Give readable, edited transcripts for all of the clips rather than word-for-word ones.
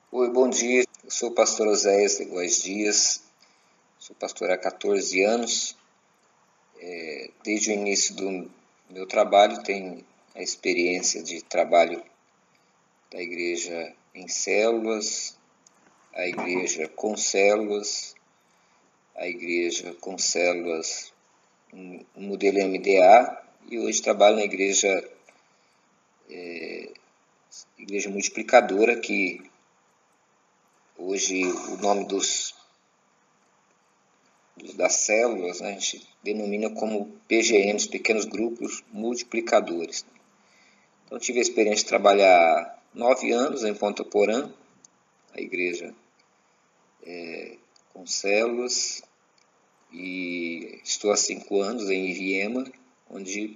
Oi, bom dia. Eu sou o pastor Oséias de Góes Dias, sou pastor há 14 anos. Desde o início do meu trabalho, tenho a experiência de trabalho da igreja em células, a igreja com células, a igreja com células no modelo MDA, e hoje trabalho na igreja multiplicadora, que hoje o nome das células, né, a gente denomina como PGMs, pequenos grupos multiplicadores. Então, tive a experiência de trabalhar 9 anos em Ponta Porã, a igreja com células, e estou há 5 anos em Iviema, onde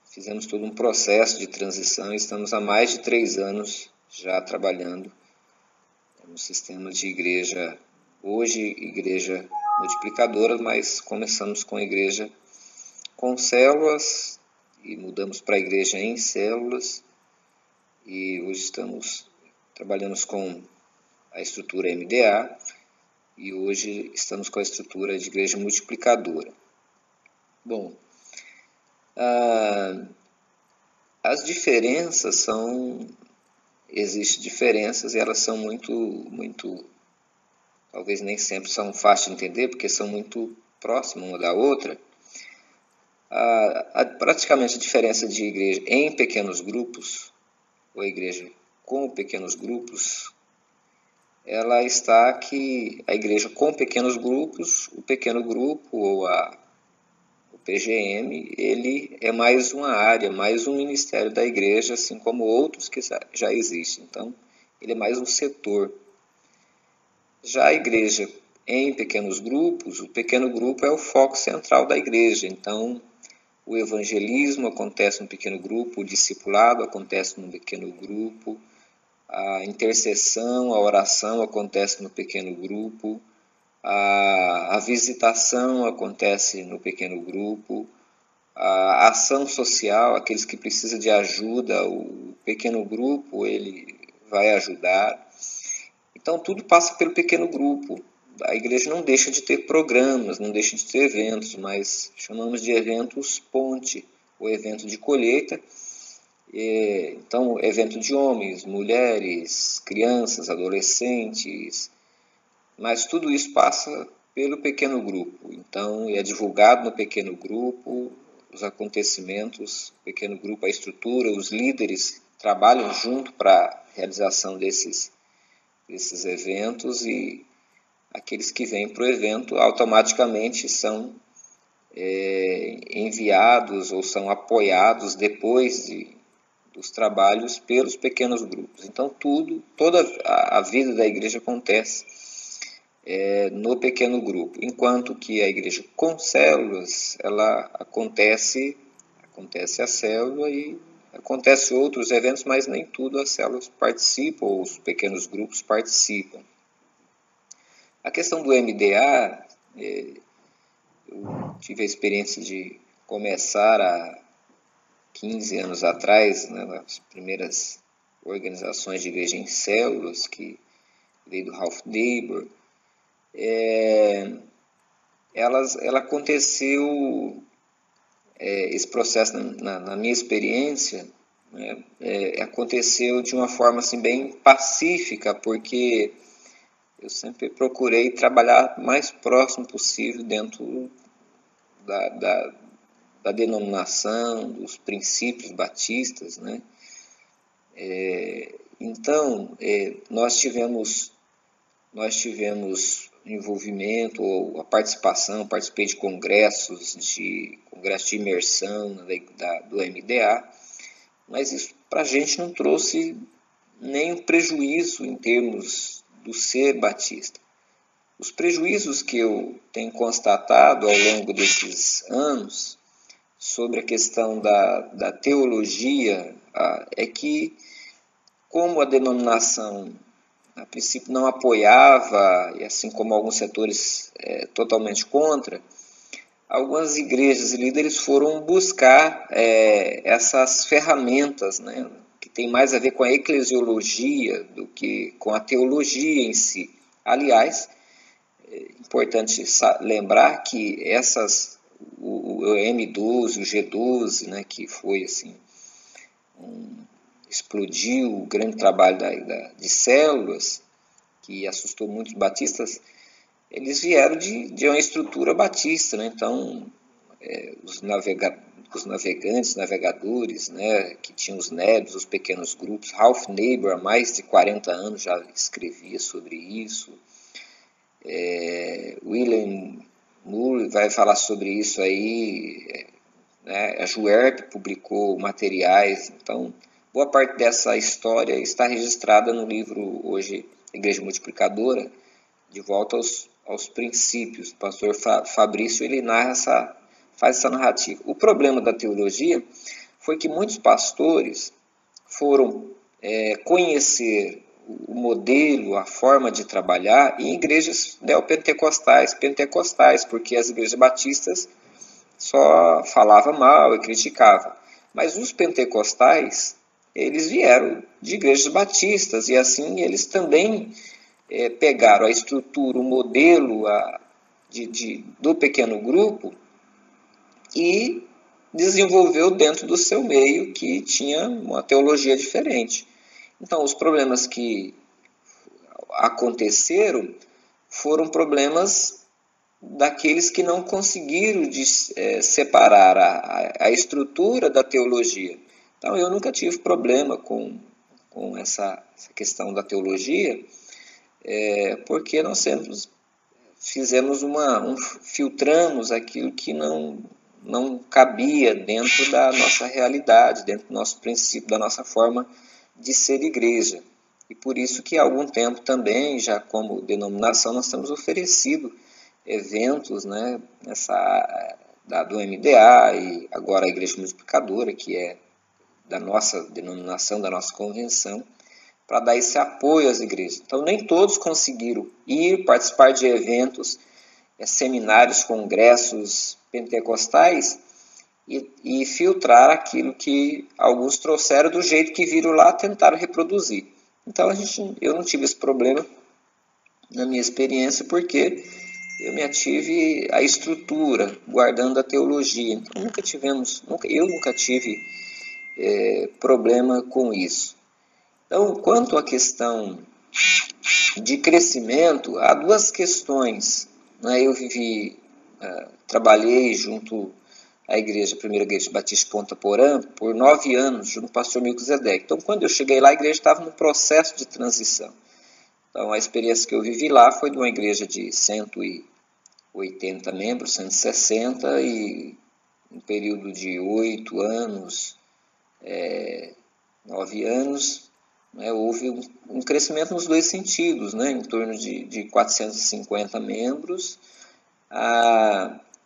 fizemos todo um processo de transição e estamos há mais de 3 anos já trabalhando no sistema de igreja, hoje igreja multiplicadora, mas começamos com a igreja com células e mudamos para a igreja em células, e hoje trabalhamos com a estrutura MDA e hoje estamos com a estrutura de igreja multiplicadora. Bom, as diferenças existem diferenças e elas são muito, talvez nem sempre são fáceis de entender, porque são muito próximas uma da outra. Praticamente a diferença de igreja em pequenos grupos, ou a igreja com pequenos grupos, ela está que a igreja com pequenos grupos, o pequeno grupo ou o PGM, ele é mais uma área, mais um ministério da igreja, assim como outros que já existem. Então, ele é mais um setor. Já a igreja em pequenos grupos, o pequeno grupo é o foco central da igreja. Então, o evangelismo acontece no pequeno grupo, o discipulado acontece no pequeno grupo, a intercessão, a oração acontece no pequeno grupo, a visitação acontece no pequeno grupo, a ação social, aqueles que precisam de ajuda, o pequeno grupo ele vai ajudar. Então tudo passa pelo pequeno grupo. A igreja não deixa de ter programas, não deixa de ter eventos, mas chamamos de eventos ponte, ou evento de colheita. Então, evento de homens, mulheres, crianças, adolescentes, mas tudo isso passa pelo pequeno grupo. Então, é divulgado no pequeno grupo os acontecimentos, o pequeno grupo, a estrutura, os líderes trabalham junto para a realização desses eventos, e aqueles que vêm para o evento automaticamente são enviados ou são apoiados depois dos trabalhos pelos pequenos grupos. Então toda a vida da igreja acontece no pequeno grupo, enquanto que a igreja com células, ela acontece a célula e acontece outros eventos, mas nem tudo as células participam, ou os pequenos grupos participam. A questão do MDA, eu tive a experiência de começar há 15 anos atrás, né, nas primeiras organizações de igreja em células, que veio do Ralph Dibber. Ela aconteceu, esse processo na minha experiência, né, aconteceu de uma forma assim, bem pacífica, porque eu sempre procurei trabalhar o mais próximo possível dentro da denominação, dos princípios batistas, né? Então, nós tivemos envolvimento ou a participação, participei de congressos de imersão do MDA, mas isso para a gente não trouxe nenhum prejuízo em termos do ser batista. Os prejuízos que eu tenho constatado ao longo desses anos sobre a questão da teologia é que, como a denominação a princípio não apoiava, e assim como alguns setores totalmente contra, algumas igrejas e líderes foram buscar essas ferramentas, né, que tem mais a ver com a eclesiologia do que com a teologia em si. Aliás, é importante lembrar que o M12, o G12, né, que foi assim, explodiu o grande trabalho de células, que assustou muitos batistas, eles vieram de uma estrutura batista, né? Então, os navegadores, né, que tinham os NEBs, os pequenos grupos. Ralph Neighbor, há mais de 40 anos, já escrevia sobre isso. William Moore vai falar sobre isso aí, né? A Juerp publicou materiais. Então, boa parte dessa história está registrada no livro, hoje, Igreja Multiplicadora, De Volta aos Princípios. O pastor Fabrício, ele faz essa narrativa. O problema da teologia foi que muitos pastores foram conhecer o modelo, a forma de trabalhar em igrejas neopentecostais, porque as igrejas batistas só falavam mal e criticavam. Mas os pentecostais, eles vieram de igrejas batistas, e assim eles também pegaram a estrutura, o modelo do pequeno grupo e desenvolveu dentro do seu meio, que tinha uma teologia diferente. Então, os problemas que aconteceram foram problemas daqueles que não conseguiram separar a estrutura da teologia. Então, eu nunca tive problema com essa questão da teologia, porque nós sempre fizemos filtramos aquilo que não cabia dentro da nossa realidade, dentro do nosso princípio, da nossa forma de ser igreja. E por isso que há algum tempo também, já como denominação, nós temos oferecido eventos, né, do MDA e agora a Igreja Multiplicadora, que é da nossa denominação, da nossa convenção, para dar esse apoio às igrejas. Então, nem todos conseguiram participar de eventos, seminários, congressos pentecostais e filtrar aquilo que alguns trouxeram do jeito que viram lá, tentaram reproduzir. Então, eu não tive esse problema na minha experiência, porque eu me ative a estrutura, guardando a teologia. Então, eu nunca tive problema com isso. Então, quanto à questão de crescimento, há duas questões. Né? Eu trabalhei junto à Primeira Igreja Batista de Ponta Porã por 9 anos, junto ao pastor Melquisedeque. Então, quando eu cheguei lá, a igreja estava no processo de transição. Então, a experiência que eu vivi lá foi de uma igreja de 180 membros, 160, e um período de 8 anos, 9 anos, né, houve um crescimento nos dois sentidos, né, em torno de 450 membros,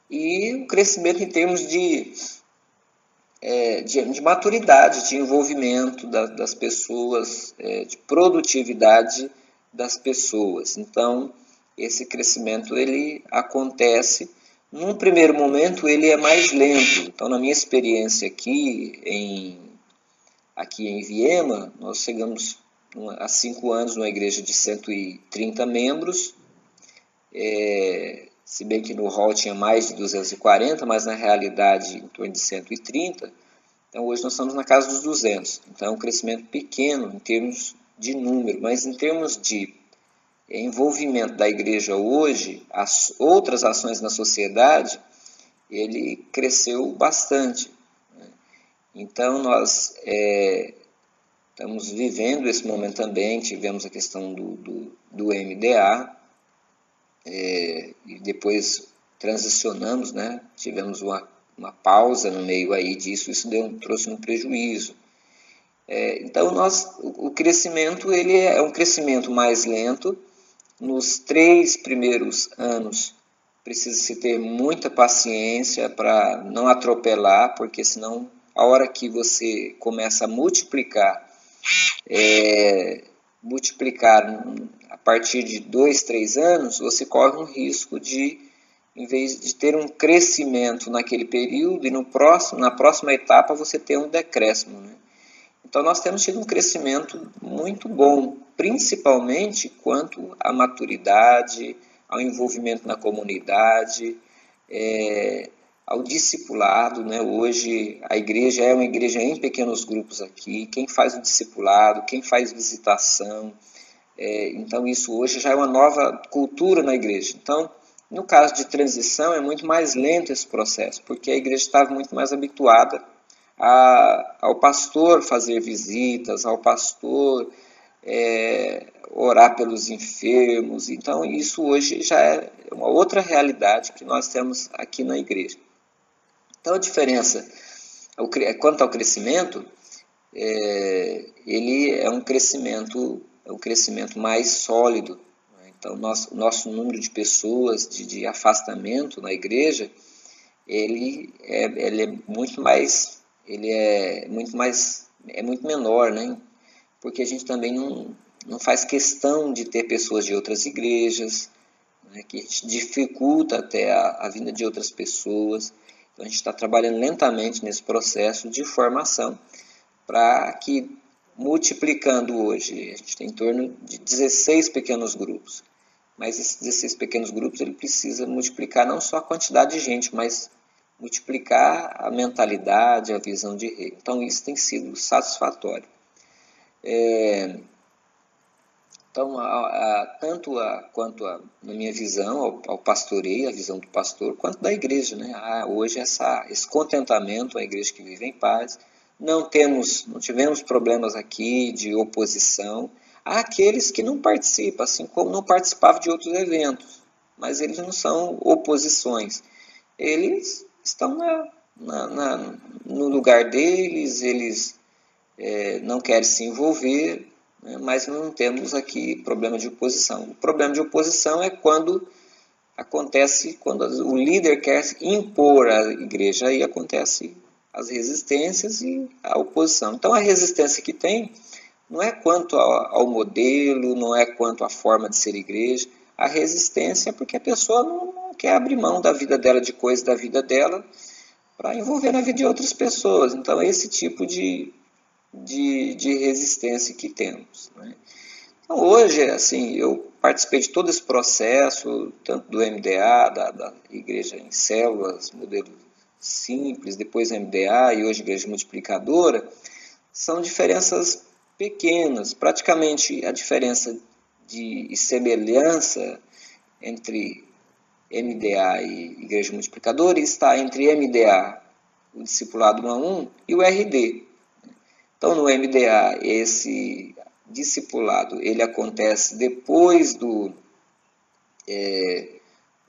e um crescimento em termos de maturidade, de envolvimento das pessoas, de produtividade das pessoas. Então, esse crescimento ele acontece. Num primeiro momento, ele é mais lento. Então, na minha experiência aqui em Viema, nós chegamos há 5 anos numa igreja de 130 membros, se bem que no hall tinha mais de 240, mas na realidade em torno de 130. Então, hoje nós estamos na casa dos 200. Então, é um crescimento pequeno em termos de número, mas em termos de envolvimento da igreja hoje, as outras ações na sociedade, ele cresceu bastante. Então, nós estamos vivendo esse momento também. Tivemos a questão do MDA, e depois transicionamos, né? Tivemos uma pausa no meio aí disso, isso trouxe um prejuízo. Então, o crescimento ele é um crescimento mais lento. Nos 3 primeiros anos, precisa-se ter muita paciência para não atropelar, porque senão, a hora que você começa a multiplicar a partir de 2, 3 anos, você corre um risco de, em vez de ter um crescimento naquele período, e na próxima etapa você ter um decréscimo, né? Então nós temos tido um crescimento muito bom, principalmente quanto à maturidade, ao envolvimento na comunidade, ao discipulado, né? Hoje a igreja é uma igreja em pequenos grupos aqui, quem faz o discipulado, quem faz visitação, então isso hoje já é uma nova cultura na igreja. Então, no caso de transição é muito mais lento esse processo, porque a igreja estava muito mais habituada ao pastor fazer visitas, ao pastor orar pelos enfermos. Então isso hoje já é uma outra realidade que nós temos aqui na igreja. Então a diferença quanto ao crescimento, ele é um crescimento mais sólido. Então nosso número de pessoas de afastamento na igreja, ele é muito menor, né? Porque a gente também não faz questão de ter pessoas de outras igrejas, né? Que a gente dificulta até a vinda de outras pessoas. Então a gente está trabalhando lentamente nesse processo de formação para que, multiplicando hoje, a gente tem em torno de 16 pequenos grupos. Mas esses 16 pequenos grupos, ele precisa multiplicar não só a quantidade de gente, mas multiplicar a mentalidade, a visão de reino. Então isso tem sido satisfatório. Então, quanto na minha visão, ao pastoreio, a visão do pastor, quanto da igreja, né? Hoje esse contentamento, a igreja que vive em paz, não tivemos problemas aqui de oposição. Há aqueles que não participam, assim como não participavam de outros eventos, mas eles não são oposições. Eles estão no lugar deles, eles não querem se envolver, né, mas não temos aqui problema de oposição. O problema de oposição é quando o líder quer impor a igreja, aí acontece as resistências e a oposição. Então a resistência que tem não é quanto ao modelo, não é quanto à forma de ser igreja. A resistência é porque a pessoa não quer abrir mão da vida dela, de coisas da vida dela, para envolver na vida de outras pessoas. Então é esse tipo de resistência que temos, né? Então hoje, assim, eu participei de todo esse processo, tanto do MDA, da igreja em células, modelo simples, depois MDA e hoje igreja multiplicadora. São diferenças pequenas, praticamente a diferença de semelhança entre MDA e igreja multiplicadora está entre MDA, o discipulado 1 a 1, e o RD. Então no MDA esse discipulado ele acontece depois do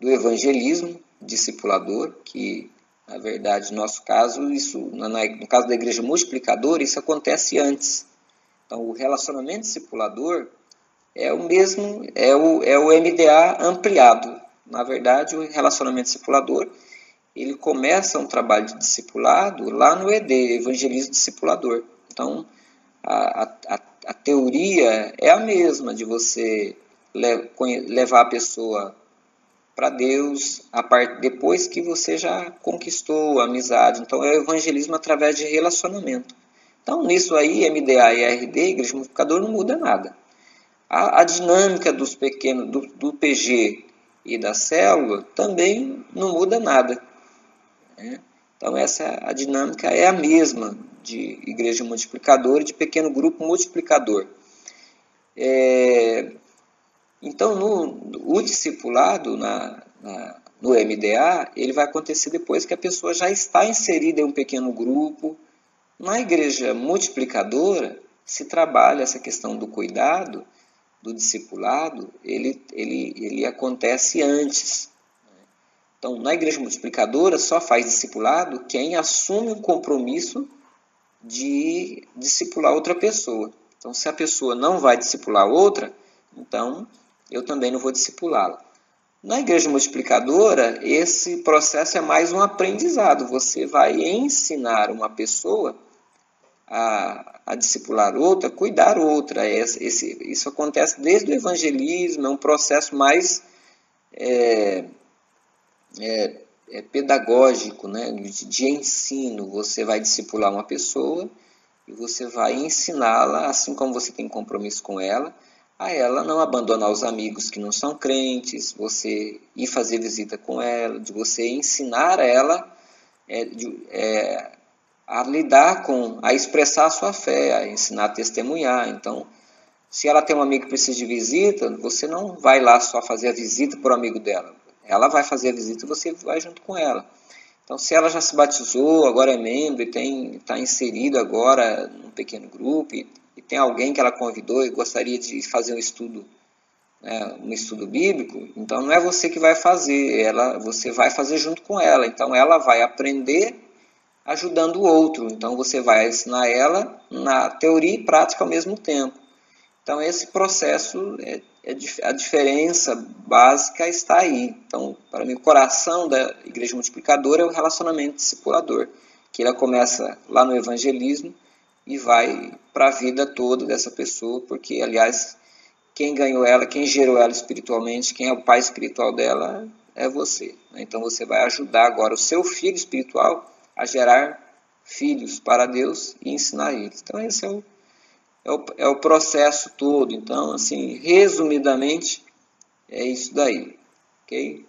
evangelismo discipulador, que na verdade no nosso caso, no caso da igreja multiplicadora, isso acontece antes. Então o relacionamento discipulador é o mesmo, é o MDA ampliado. Na verdade, o relacionamento discipulador, ele começa um trabalho de discipulado lá no ED, evangelismo discipulador. Então, a teoria é a mesma, de você levar a pessoa para Deus depois que você já conquistou a amizade. Então, é o evangelismo através de relacionamento. Então, nisso aí, MDA e RD, igreja multiplicadora, não muda nada. A dinâmica dos pequenos, do PG e da célula também não muda nada, né? Então a dinâmica é a mesma de igreja multiplicadora e de pequeno grupo multiplicador. Então o discipulado no MDA, ele vai acontecer depois que a pessoa já está inserida em um pequeno grupo. Na igreja multiplicadora se trabalha essa questão do cuidado, do discipulado, ele acontece antes. Então, na igreja multiplicadora, só faz discipulado quem assume o compromisso de discipular outra pessoa. Então, se a pessoa não vai discipular outra, então eu também não vou discipulá-la. Na igreja multiplicadora, esse processo é mais um aprendizado. Você vai ensinar uma pessoa a discipular outra, cuidar outra. Isso acontece desde o evangelismo, é um processo mais pedagógico, né? De ensino. Você vai discipular uma pessoa e você vai ensiná-la, assim como você tem compromisso com ela, a ela não abandonar os amigos que não são crentes, você ir fazer visita com ela, de você ensinar ela a lidar com, a expressar a sua fé, a ensinar a testemunhar. Então, se ela tem um amigo que precisa de visita, você não vai lá só fazer a visita para o amigo dela. Ela vai fazer a visita e você vai junto com ela. Então, se ela já se batizou, agora é membro e está inserido agora num pequeno grupo e tem alguém que ela convidou e gostaria de fazer um estudo bíblico, então não é você que vai fazer, você vai fazer junto com ela. Então, ela vai aprender ajudando o outro. Então, você vai ensinar ela na teoria e prática ao mesmo tempo. Então, esse processo, a diferença básica está aí. Então, para mim, o coração da Igreja Multiplicadora é o relacionamento discipulador, que ela começa lá no evangelismo e vai para a vida toda dessa pessoa, porque, aliás, quem ganhou ela, quem gerou ela espiritualmente, quem é o pai espiritual dela, é você. Então, você vai ajudar agora o seu filho espiritual a gerar filhos para Deus e ensinar eles. Então, esse é o processo todo. Então, assim, resumidamente, é isso daí. Ok?